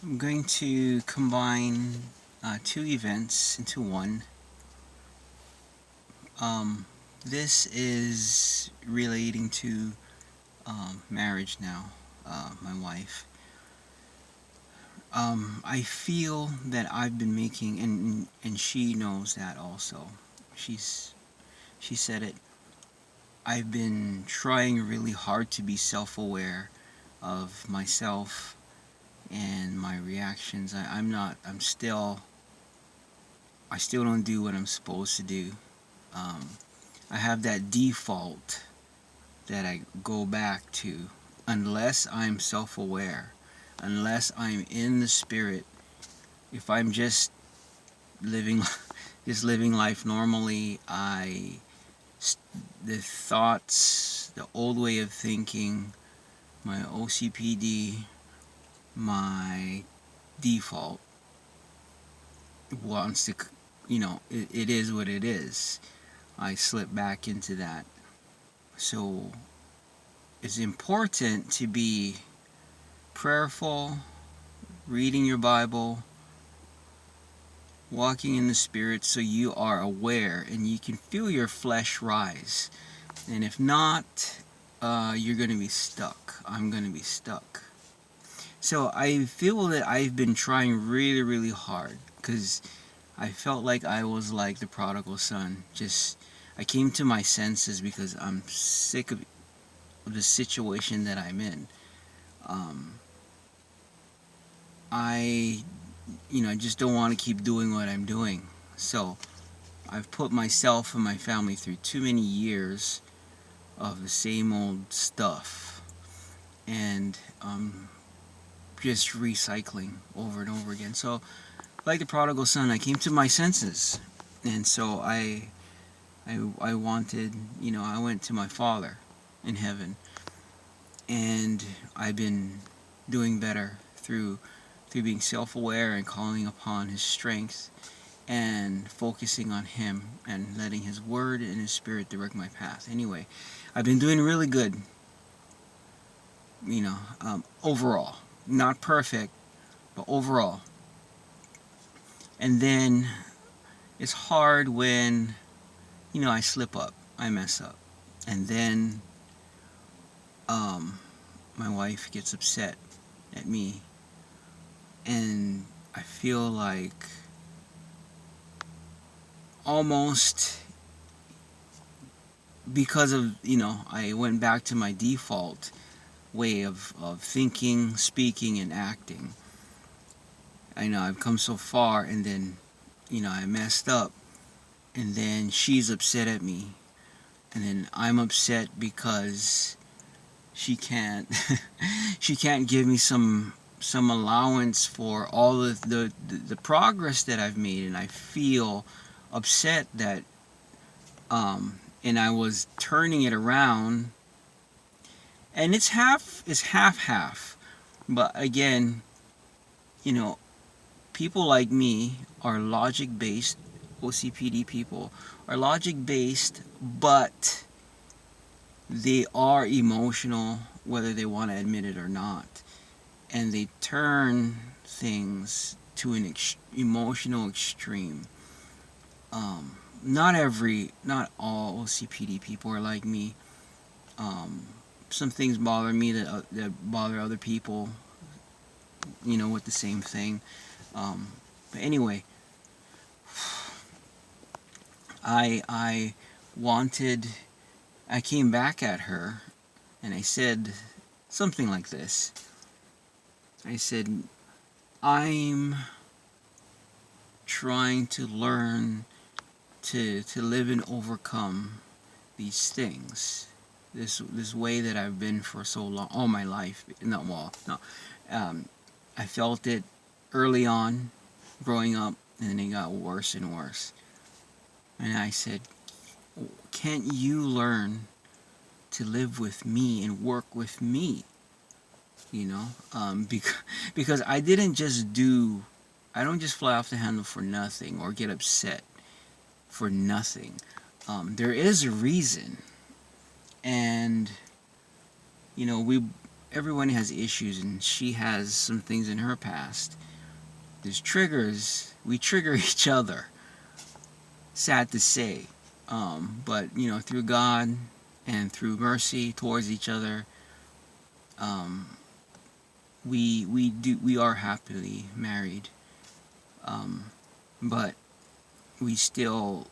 I'm going to combine two events into one. Um, this is relating to marriage now, my wife. I feel that I've been making, and she knows that also. She's she said it. I've been trying really hard to be self-aware of myself and my reactions. I'm not. I'm still. I still don't do what I'm supposed to do. Um, I have that default that I go back to unless I'm self aware, unless I'm in the spirit. If I'm just living just living life normally, the thoughts, the old way of thinking, my OCPD, my default wants to, it is what it is. I slip back into that. So it's important to be prayerful, reading your Bible, walking in the Spirit so you are aware and you can feel your flesh rise. And if not, you're going to be stuck. I'm going to be stuck. So I feel that I've been trying really, really hard because I felt like I was like the prodigal son. I came to my senses because I'm sick of the situation that I'm in. Um, I I just don't want to keep doing what I'm doing. So I've put myself and my family through too many years of the same old stuff, and just recycling over and over again. So, like the prodigal son, I came to my senses, and so I wanted, I went to my father in heaven, and I've been doing better through being self-aware and calling upon his strength and focusing on him and letting his word and his spirit direct my path. Anyway, I've been doing really good, overall. Not perfect, but overall. And then it's hard when, I slip up, I mess up. And then um, my wife gets upset at me. And I feel like almost because of, I went back to my default way of thinking, speaking, and acting. I know I've come so far, and then, I messed up, and then she's upset at me, and then I'm upset because she can't, she can't give me some allowance for all of the progress that I've made, and I feel upset that, and I was turning it around, and it's half, but again, you know, people like me are logic based. OCPD people are logic based, but they are emotional, whether they want to admit it or not, and they turn things to an emotional extreme. Not all OCPD people are like me. Um, some things bother me that bother other people, with the same thing. But anyway, I wanted. I came back at her, and I said something like this. I said, "I'm trying to learn to live and overcome these things. This way that I've been for so long, all my life. No, well, no. Um, I felt it early on, growing up, and then it got worse and worse. And I said, can't you learn to live with me and work with me? Because I don't just fly off the handle for nothing or get upset for nothing. There is a reason, and we everyone has issues, and she has some things in her past. There's triggers. We trigger each other. Sad to say, but through God and through mercy towards each other, um, we are happily married. Um, but we still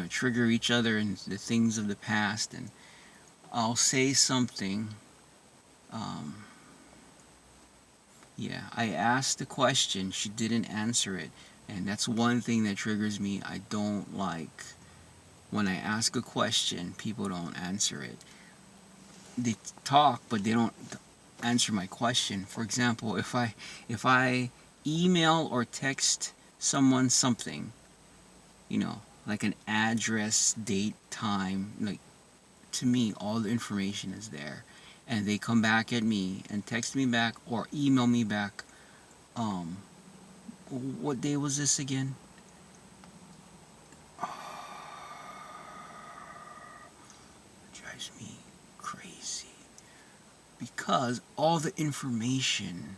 trigger each other and the things of the past, and I'll say something. um, yeah, I asked the question, she didn't answer it, and that's one thing that triggers me. I don't like when I ask a question, people don't answer it. They talk, but they don't answer my question. For example, if I email or text someone something, like an address, date, time, like, to me all the information is there, and they come back at me and text me back or email me back, um what day was this again? It drives me crazy because all the information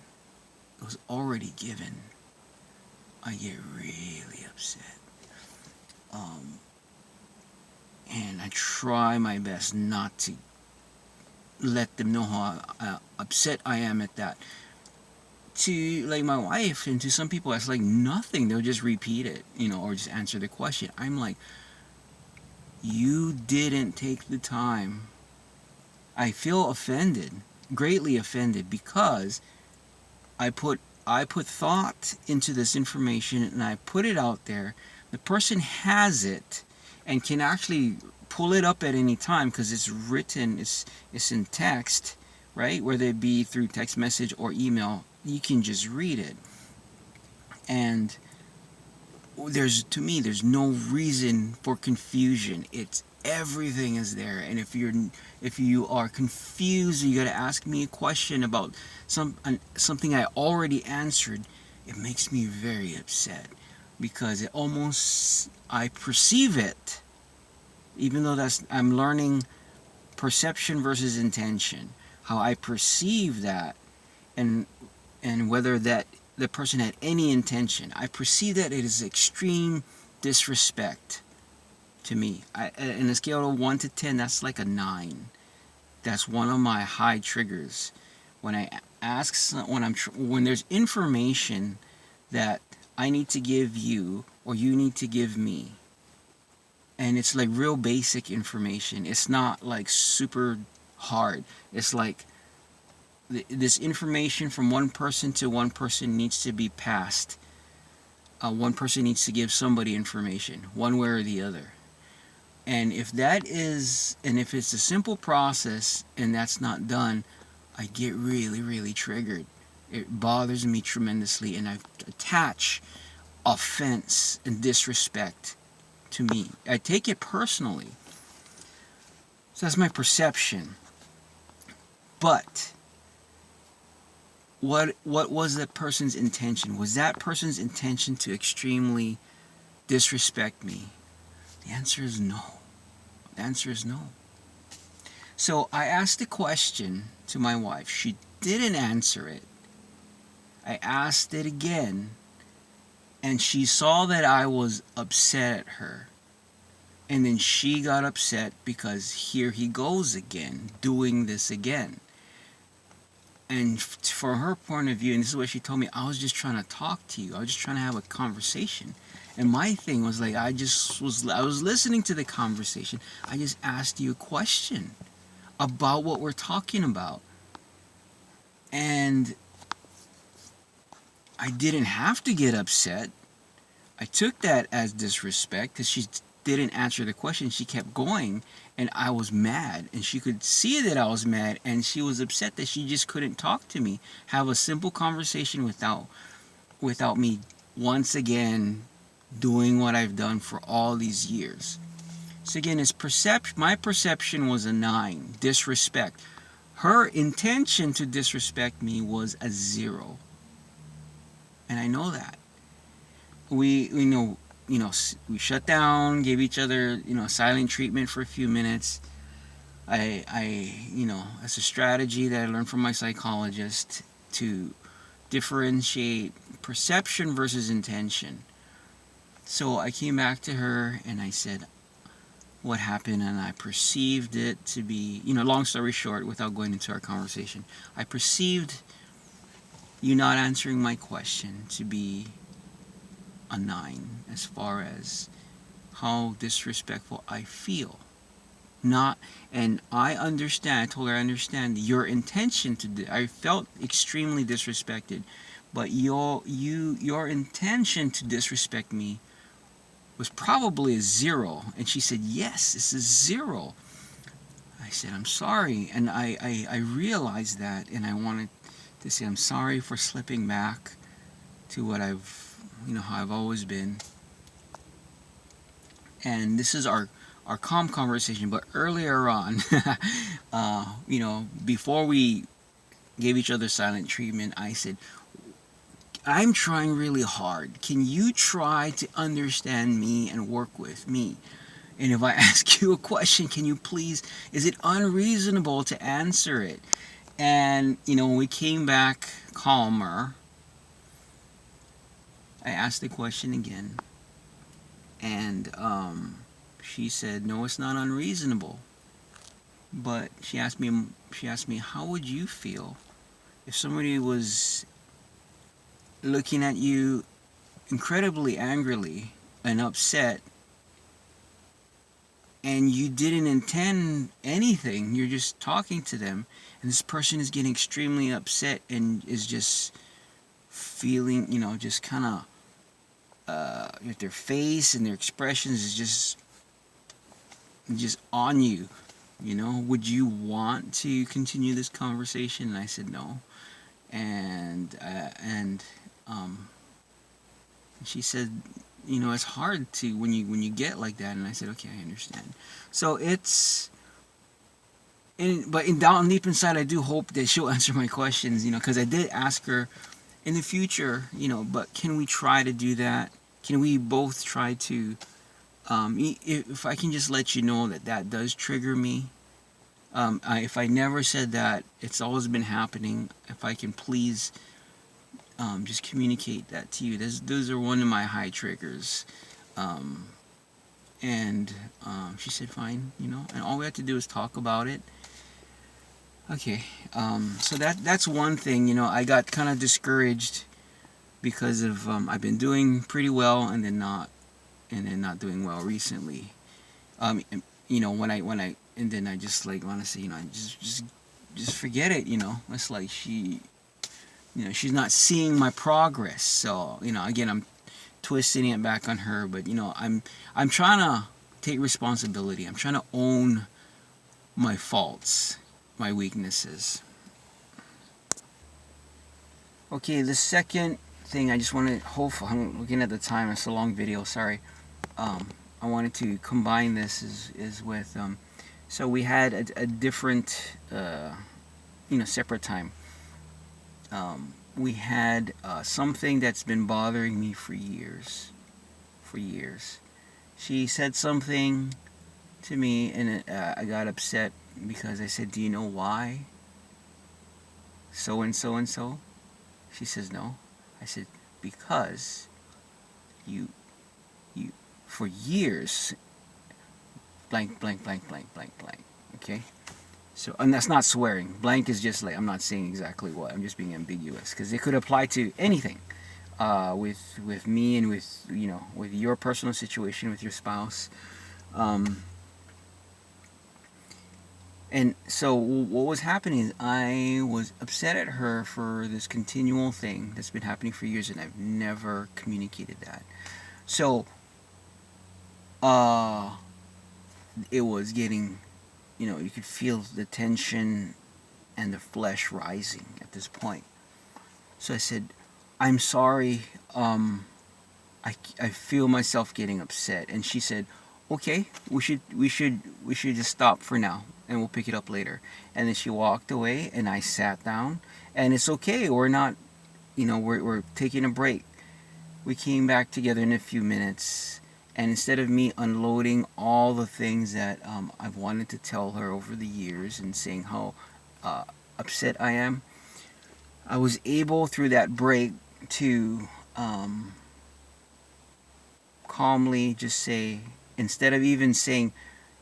was already given. I get really upset. um and I try my best not to let them know how upset I am at that. To like my wife and to some people, that's like nothing. They'll just repeat it, or just answer the question. I'm like, you didn't take the time. I feel offended, greatly offended, because I put I put thought into this information and I put it out there. The person has it and can actually pull it up at any time because it's written, it's in text, right? Whether it be through text message or email, you can just read it. And to me, there's no reason for confusion. It's everything is there, and if you are confused, you got to ask me a question about something I already answered. It makes me very upset because I perceive it, even though I'm learning perception versus intention, how I perceive that, and whether that the person had any intention. I perceive that it is extreme disrespect to me. In a scale of 1 to 10, that's like a 9. That's one of my high triggers. When I when there's information that I need to give you or you need to give me, and it's like real basic information. It's not like super hard. It's like this information from one person to one person needs to be passed. One person needs to give somebody information, one way or the other. And if it's a simple process and that's not done, I get really, really triggered. It bothers me tremendously, and I attach offense and disrespect to me. I take it personally. So that's my perception. But what was that person's intention? Was that person's intention to extremely disrespect me? The answer is no. The answer is no. So I asked a question to my wife. She didn't answer it. I asked it again, and she saw that I was upset at her. And then she got upset because here he goes again, doing this again. And from her point of view, and this is what she told me, I was just trying to talk to you. I was just trying to have a conversation. And my thing was like, I was listening to the conversation. I just asked you a question about what we're talking about. And I didn't have to get upset. I took that as disrespect because she didn't answer the question. She kept going, and I was mad, and she could see that I was mad, and she was upset that she just couldn't talk to me, have a simple conversation without me once again doing what I've done for all these years. So again, my perception was a 9, disrespect. Her intention to disrespect me was a 0, and I know that. We we shut down, gave each other silent treatment for a few minutes. as a strategy that I learned from my psychologist to differentiate perception versus intention. So I came back to her and I said what happened, and I perceived it to be, long story short, without going into our conversation, I perceived you not answering my question to be a 9 as far as how disrespectful I feel. Not, and I understand, I told her I understand your intention I felt extremely disrespected, but your intention to disrespect me was probably a 0. And she said, yes, this is 0. I said, I'm sorry. And I realized that, and I wanted to say, I'm sorry for slipping back to what how I've always been. And this is our calm conversation. But earlier on, before we gave each other silent treatment, I said, I'm trying really hard. Can you try to understand me and work with me? And if I ask you a question, can you please, is it unreasonable to answer it? And, when we came back calmer, I asked the question again. And she said, no, it's not unreasonable. But she asked me, how would you feel if somebody was looking at you incredibly angrily and upset, and you didn't intend anything, you're just talking to them, and this person is getting extremely upset and is just feeling, just kind of, with their face and their expressions is just on you, would you want to continue this conversation? And I said no. And she said, it's hard to when you get like that. And I said, okay, I understand. So but down deep inside, I do hope that she'll answer my questions, because I did ask her in the future, but can we try to do that? Can we both try to, if I can just let you know that does trigger me. If I never said that, it's always been happening. If I can please just communicate that to you. Those are one of my high triggers. And she said, fine, and all we have to do is talk about it. Okay, so that's one thing. I got kind of discouraged because of I've been doing pretty well and then not doing well recently. When I and then I just like want to say, just forget it. It's like she's not seeing my progress. So again, I'm twisting it back on her, but I'm trying to take responsibility. I'm trying to own my faults, my weaknesses. Okay, the second thing I just want to, hopefully, I'm looking at the time, it's a long video, sorry. I wanted to combine this is with, so we had a different, separate time. We had something that's been bothering me for years. She said something to me, and I got upset because I said, do you know why? So and so and so? She says, no. I said, because you for years, blank, blank, blank, blank, blank, blank. Okay? So, and that's not swearing. Blank is just like, I'm not saying exactly what. I'm just being ambiguous. Because it could apply to anything. With me and with, with your personal situation with your spouse. And so what was happening is I was upset at her for this continual thing that's been happening for years, and I've never communicated that. So it was getting, you could feel the tension and the flesh rising at this point. So I said, I'm sorry, I feel myself getting upset. And she said, okay, we should just stop for now and we'll pick it up later. And then she walked away and I sat down, and it's okay, we're not, we're taking a break. We came back together in a few minutes, And instead of me unloading all the things that I've wanted to tell her over the years and saying how upset I am, I was able through that break to calmly just say, instead of even saying,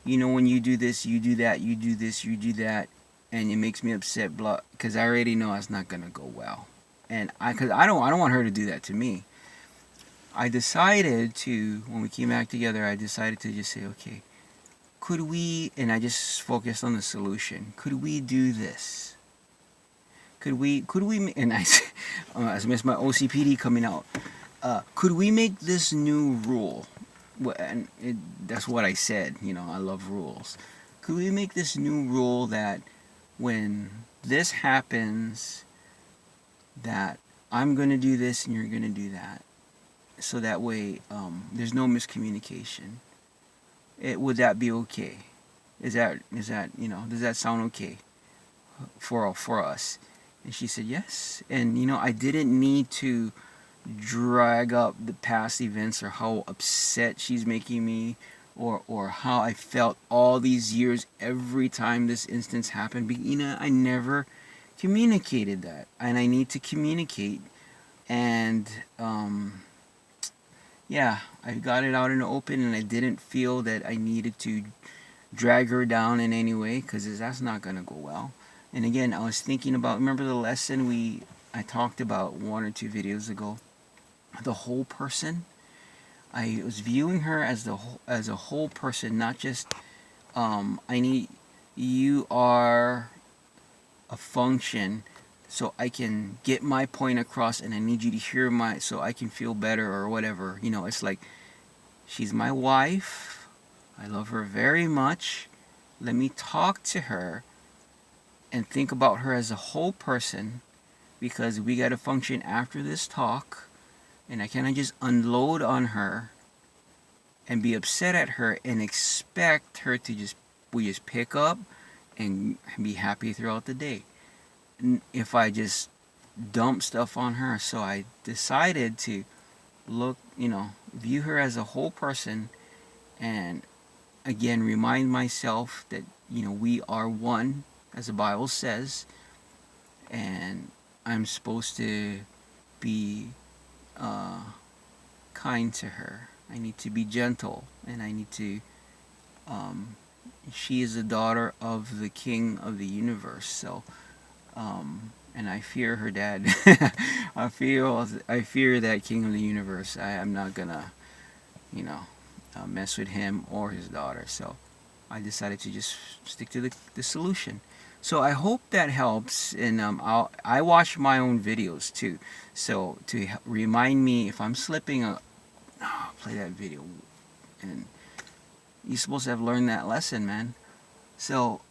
when you do this, you do that, you do this, you do that, and it makes me upset, blah, because I already know it's not gonna go well, and because I don't want her to do that to me. I decided to, when we came back together, I decided to just say, okay, could we, and I just focused on the solution. Could we do this? Could we, and I missed my OCPD coming out. Could we make this new rule? And that's what I said. I love rules. Could we make this new rule that when this happens, that I'm going to do this and you're going to do that, so that way there's no miscommunication? Would that be okay? Is that does that sound okay for us? And she said yes. And I didn't need to drag up the past events or how upset she's making me, or how I felt all these years every time this instance happened. I never communicated that, and I need to communicate. And yeah, I got it out in the open, and I didn't feel that I needed to drag her down in any way, because that's not going to go well. And again, I was thinking about, remember the lesson I talked about 1 or 2 videos ago, the whole person. I was viewing her as a whole person, not just you are a function, so I can get my point across, and I need you to hear so I can feel better or whatever. It's like, she's my wife. I love her very much. Let me talk to her and think about her as a whole person, because we got to function after this talk. And I cannot just unload on her and be upset at her and expect her to just pick up and be happy throughout the day if I just dump stuff on her. So I decided to view her as a whole person, and again remind myself that we are one, as the Bible says, and I'm supposed to be kind to her. I need to be gentle, and I need to she is the daughter of the King of the universe, so and I fear her dad. I fear that King of the universe. I'm not gonna mess with him or his daughter, so I decided to just stick to the solution. So I hope that helps, and I watch my own videos too, so to remind me if I'm slipping, play that video, and you're supposed to have learned that lesson, man. So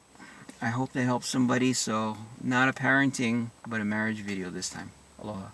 I hope that helps somebody. So not a parenting, but a marriage video this time. Aloha.